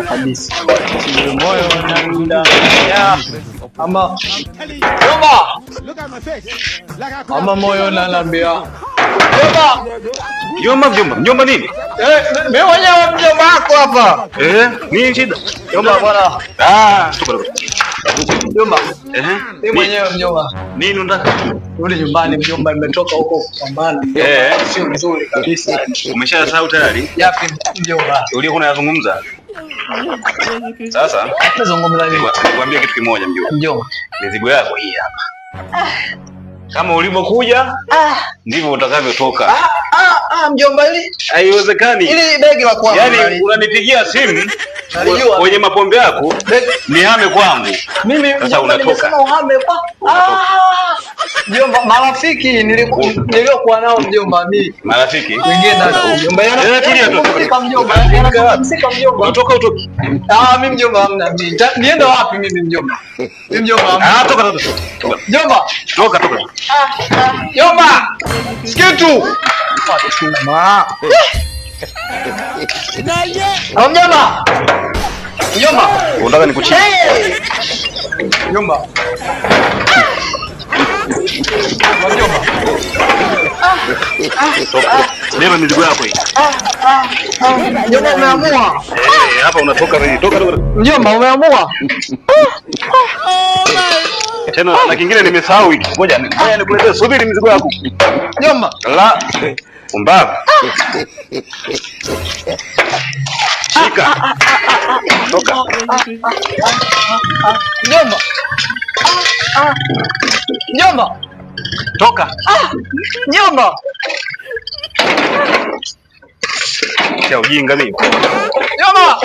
kabisa. Moyo unaenda. Ama moyo unaniambia. Mjomba nini? Mimi mwenyewe mjomba wako hapa. Nini shida? Mjomba bwana. Mjomba. Mimi mwenyewe mjomba. Nini unataka? Rudi nyumbani mjomba, nimetoka huko kupambana. Sio nzuri kabisa. Umeshasahau tayari? Yapi mjomba? Ulikuwa unazungumza? Sasa, nazungumza nini? Nikwambie kitu kimoja mjomba. Mjomba. Mizigo yako hii hapa. Kama ulivyokuja, ndivyo utakavyotoka. Mjomba, ili haiwezekani. Ili begi la kwangu. Yaani unanipigia simu kwenye mapombe yako, nihame kwangu. Mimi sasa unatoka. Nimesema uhame kwa. Mjomba, marafiki niliokuwa nao mjomba mimi. Marafiki? Wengine mjomba tulia tu. Msika mjomba. Unatoka utoki. Mimi mjomba hamna mimi. Niende wapi mimi mjomba? Mimi mjomba hamna. Toka. Mjomba. Toka. Mjomba. Sikitu. Mjomba. Mjomba. Unataka nikuchie? Mjomba. Leo mizigo yako hii. Mjomba, umeamua? Hapa unatoka wewe. Toka. Mjomba, umeamua? Tena na kingine nimesahau hiki. Ngoja nikuletee, subiri mizigo yako. Mjomba. La. Umbavu. Shika. Toka. Mjomba. Mjomba. Toka. Mjomba. Cha ujinga mimi. Mjomba.